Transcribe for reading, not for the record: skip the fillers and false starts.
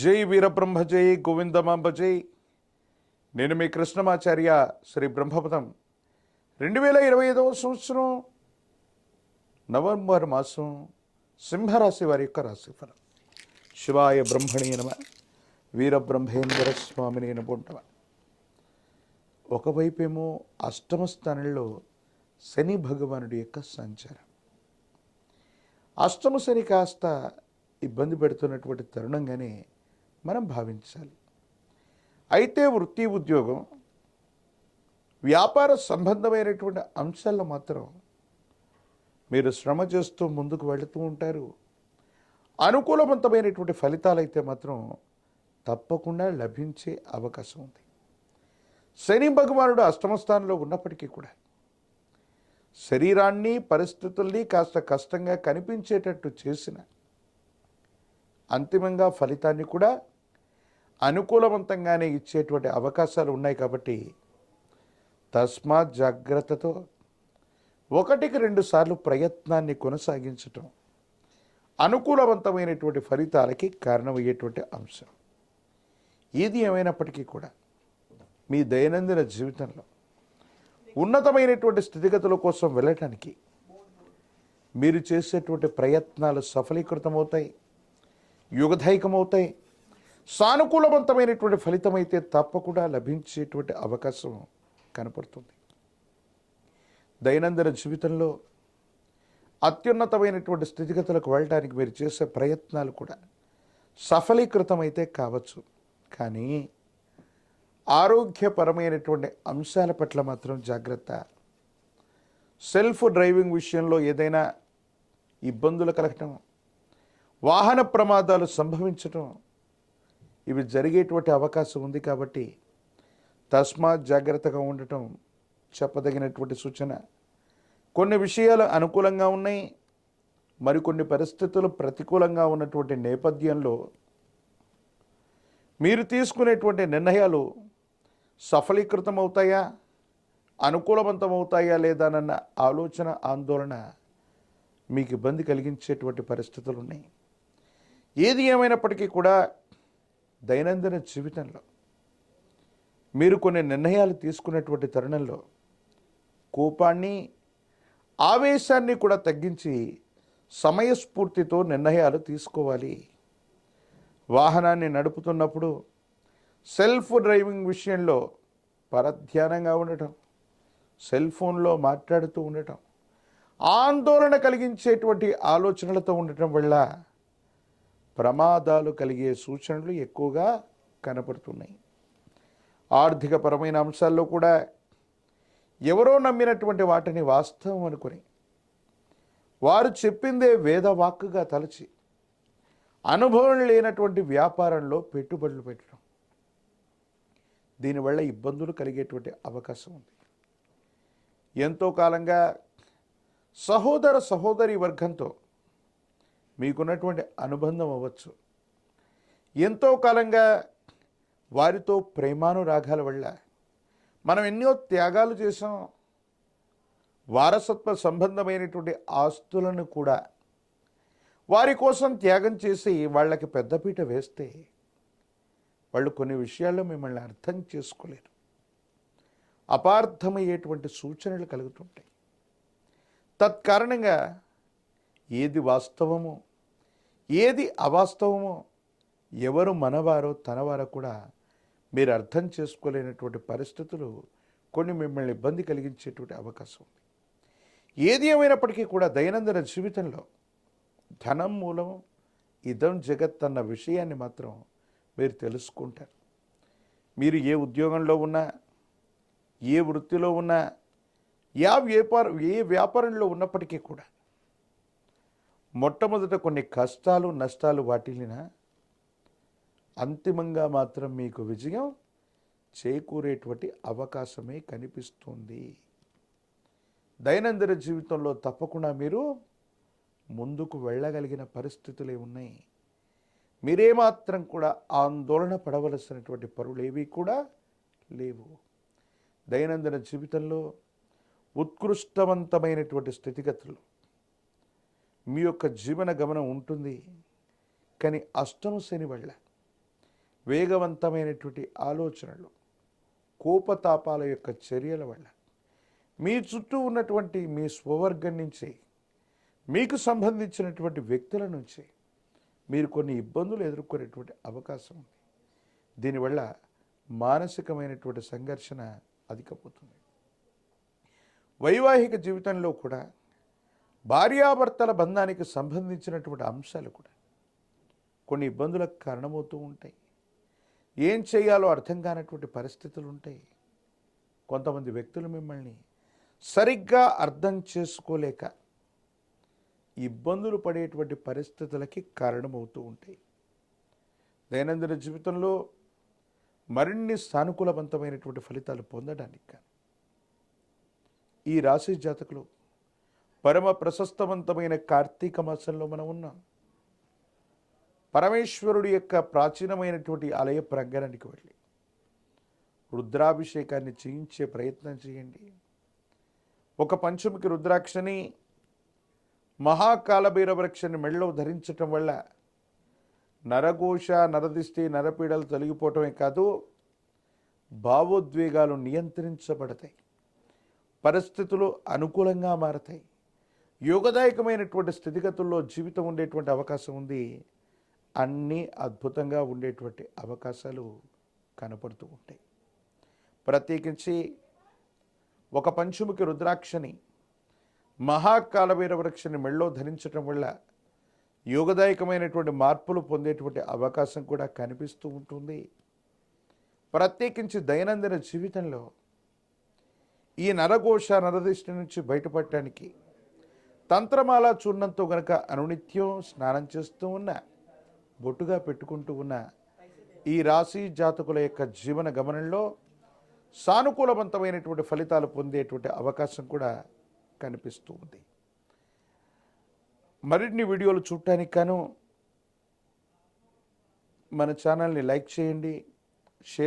జై వీరబ్రహ్మ జై గోవిందమాంబ జై. నేను మీ కృష్ణమాచార్య. శ్రీ బ్రహ్మపదం 2025 సంవత్సరం నవంబర్ మాసం సింహరాశి వారి యొక్క రాశిఫలం. శివాయ బ్రహ్మణే నమ. వీరబ్రహ్మేంద్ర స్వామిని నమః. ఒకవైపేమో అష్టమ స్థానంలో శని భగవానుడి యొక్క సంచారం. అష్టమ శని కాస్త ఇబ్బంది పెడుతున్నటువంటి తరుణంగానే మనం భావించాలి. అయితే వృత్తి, ఉద్యోగం, వ్యాపార సంబంధమైనటువంటి అంశాల్లో మాత్రం మీరు శ్రమ చేస్తూ ముందుకు వెళుతూ ఉంటారు. అనుకూలవంతమైనటువంటి ఫలితాలు అయితే మాత్రం తప్పకుండా లభించే అవకాశం ఉంది. శని భగవానుడు అష్టమ స్థానంలో ఉన్నప్పటికీ కూడా శరీరాన్ని, పరిస్థితుల్ని కాస్త కష్టంగా కనిపించేటట్టు చేసిన అంతిమంగా ఫలితాన్ని కూడా అనుకూలవంతంగానే ఇచ్చేటువంటి అవకాశాలు ఉన్నాయి. కాబట్టి తస్మాత్ జాగ్రత్తతో 1-2 సార్లు ప్రయత్నాన్ని కొనసాగించటం అనుకూలవంతమైనటువంటి ఫలితాలకి కారణమయ్యేటువంటి అంశం. ఏది ఏమైనప్పటికీ కూడా మీ దైనందిన జీవితంలో ఉన్నతమైనటువంటి స్థితిగతుల కోసం వెళ్ళటానికి మీరు చేసేటువంటి ప్రయత్నాలు సఫలీకృతమవుతాయి, యుగధైకమవుతాయి. సానుకూలవంతమైనటువంటి ఫలితం అయితే తప్పకుండా లభించేటువంటి అవకాశం కనపడుతుంది. దైనందిన జీవితంలో అత్యున్నతమైనటువంటి స్థితిగతులకు వెళ్ళడానికి మీరు చేసే ప్రయత్నాలు కూడా సఫలీకృతమైతే కావచ్చు. కానీ ఆరోగ్యపరమైనటువంటి అంశాల పట్ల మాత్రం జాగ్రత్త. సెల్ఫ్ డ్రైవింగ్ విషయంలో ఏదైనా ఇబ్బందులు కలగటం, వాహన ప్రమాదాలు సంభవించటం, ఇవి జరిగేటువంటి అవకాశం ఉంది. కాబట్టి తస్మాత్ జాగ్రత్తగా ఉండటం చెప్పదగినటువంటి సూచన. కొన్ని విషయాలు అనుకూలంగా ఉన్నాయి, మరికొన్ని పరిస్థితులు ప్రతికూలంగా ఉన్నటువంటి నేపథ్యంలో మీరు తీసుకునేటువంటి నిర్ణయాలు సఫలీకృతమవుతాయా, అనుకూలవంతమవుతాయా లేదానన్న ఆలోచన, ఆందోళన మీకు ఇబ్బంది కలిగించేటువంటి పరిస్థితులు ఉన్నాయి. ఏది ఏమైనప్పటికీ కూడా దైనందిన జీవితంలో మీరు కొన్ని నిర్ణయాలు తీసుకునేటువంటి తరుణంలో కోపాన్ని, ఆవేశాన్ని కూడా తగ్గించి సమయస్ఫూర్తితో నిర్ణయాలు తీసుకోవాలి. వాహనాన్ని నడుపుతున్నప్పుడు సెల్ఫ్ డ్రైవింగ్ విషయంలో పరధ్యానంగా ఉండటం, సెల్ ఫోన్లో మాట్లాడుతూ ఉండటం, ఆందోళన కలిగించేటువంటి ఆలోచనలతో ఉండటం వల్ల ప్రమాదాలు కలిగే సూచనలు ఎక్కువగా కనపడుతున్నాయి. ఆర్థికపరమైన అంశాల్లో కూడా ఎవరో నమ్మినటువంటి వాటిని వాస్తవం అనుకుని వారు చెప్పిందే వేదవాక్కుగా తలచి అనుభవం లేనటువంటి వ్యాపారంలో పెట్టుబడులు పెట్టడం, దీనివల్ల ఇబ్బందులు కలిగేటువంటి అవకాశం ఉంది. ఎంతో కాలంగా సహోదర సహోదరి వర్గంతో మీకున్నటువంటి అనుబంధం అవ్వచ్చు. ఎంతో కాలంగా వారితో ప్రేమానురాగాల వల్ల మనం ఎన్నో త్యాగాలు చేసాం. వారసత్వ సంబంధమైనటువంటి ఆస్తులను కూడా వారి కోసం త్యాగం చేసి వాళ్ళకి పెద్దపీట వేస్తే వాళ్ళు కొన్ని విషయాల్లో మిమ్మల్ని అర్థం చేసుకోలేరు. అపార్థమయ్యేటువంటి సూచనలు కలుగుతుంటాయి. తత్కారణంగా ఏది వాస్తవమో, ఏది అవాస్తవమో, ఎవరు మనవారో తనవారో కూడా మీరు అర్థం చేసుకోలేనటువంటి పరిస్థితులు కొన్ని మిమ్మల్ని ఇబ్బంది కలిగించేటువంటి అవకాశం ఉంది. ఏది ఏమైనప్పటికీ కూడా దైనందిన జీవితంలో ధనం మూలం ఇదం జగత్ అన్న విషయాన్ని మాత్రం మీరు తెలుసుకుంటారు. మీరు ఏ ఉద్యోగంలో ఉన్నా, ఏ వృత్తిలో ఉన్నా, ఏ వ్యాపారంలో ఉన్నప్పటికీ కూడా మొట్టమొదట కొన్ని కష్టాలు, నష్టాలు వాటిల్లినా అంతిమంగా మాత్రం మీకు విజయం చేకూరేటువంటి అవకాశమే కనిపిస్తుంది. దైనందిన జీవితంలో తప్పకుండా మీరు ముందుకు వెళ్ళగలిగిన పరిస్థితులే ఉన్నాయి. మీరేమాత్రం కూడా ఆందోళన పడవలసినటువంటి పరులేవి కూడా లేవు. దైనందిన జీవితంలో ఉత్కృష్టవంతమైనటువంటి స్థితిగతులు మీ యొక్క జీవన గమనం ఉంటుంది. కానీ అష్టమ శని వల్ల వేగవంతమైనటువంటి ఆలోచనలు, కోపతాపాల యొక్క చర్యల వల్ల మీ చుట్టూ ఉన్నటువంటి మీ స్వవర్గం నుంచి, మీకు సంబంధించినటువంటి వ్యక్తుల నుంచి మీరు కొన్ని ఇబ్బందులు ఎదుర్కొనేటువంటి అవకాశం ఉంది. దీనివల్ల మానసికమైనటువంటి సంఘర్షణ అధికపోతుంది. వైవాహిక జీవితంలో కూడా భార్యాభర్తల బంధానికి సంబంధించినటువంటి అంశాలు కూడా కొన్ని ఇబ్బందులకు కారణమవుతూ ఉంటాయి. ఏం చేయాలో అర్థం కానటువంటి పరిస్థితులు ఉంటాయి. కొంతమంది వ్యక్తులు మిమ్మల్ని సరిగ్గా అర్థం చేసుకోలేక ఇబ్బందులు పడేటువంటి పరిస్థితులకి కారణమవుతూ ఉంటాయి. దైనందిన జీవితంలో మరిన్ని సానుకూలవంతమైనటువంటి ఫలితాలు పొందడానికి ఈ రాశి జాతకులు పరమ ప్రశస్తవంతమైన కార్తీక మాసంలో మనం ఉన్నాం. పరమేశ్వరుడి యొక్క ప్రాచీనమైనటువంటి ఆలయ ప్రాంగణానికి వెళ్ళి రుద్రాభిషేకాన్ని చేయించే ప్రయత్నం చేయండి. ఒక పంచముఖి రుద్రాక్షని, మహాకాలభైరవృక్షాన్ని మెడలో ధరించటం వల్ల నరఘోష, నరదిష్టి, నరపీడలు తొలగిపోవటమే కాదు, భావోద్వేగాలు నియంత్రించబడతాయి, పరిస్థితులు అనుకూలంగా మారతాయి, యోగదాయకమైనటువంటి స్థితిగతుల్లో జీవితం ఉండేటువంటి అవకాశం ఉంది. అన్నీ అద్భుతంగా ఉండేటువంటి అవకాశాలు కనపడుతూ ఉంటాయి. ప్రత్యేకించి ఒక పంచముఖి రుద్రాక్షని, మహాకాలభైరవృక్షాన్ని మెడలో ధరించటం వల్ల యోగదాయకమైనటువంటి మార్పులు పొందేటువంటి అవకాశం కూడా కనిపిస్తూ ఉంటుంది. ప్రత్యేకించి దైనందిన జీవితంలో ఈ నరఘోష, నరదిష్టి నుంచి బయటపడటానికి తంత్రమాల చూర్ణంతో గనక అనునిత్యం స్నానం చేస్తూ ఉన్న, బొట్టుగా పెట్టుకుంటూ ఉన్న ఈ రాశి జాతకుల యొక్క జీవన గమనంలో సానుకూలవంతమైనటువంటి ఫలితాలు పొందేటువంటి అవకాశం కూడా కనిపిస్తూ ఉంది. మరిన్ని వీడియోలు చూడటానికి గాను మన ఛానల్ని లైక్ చేయండి, షేర్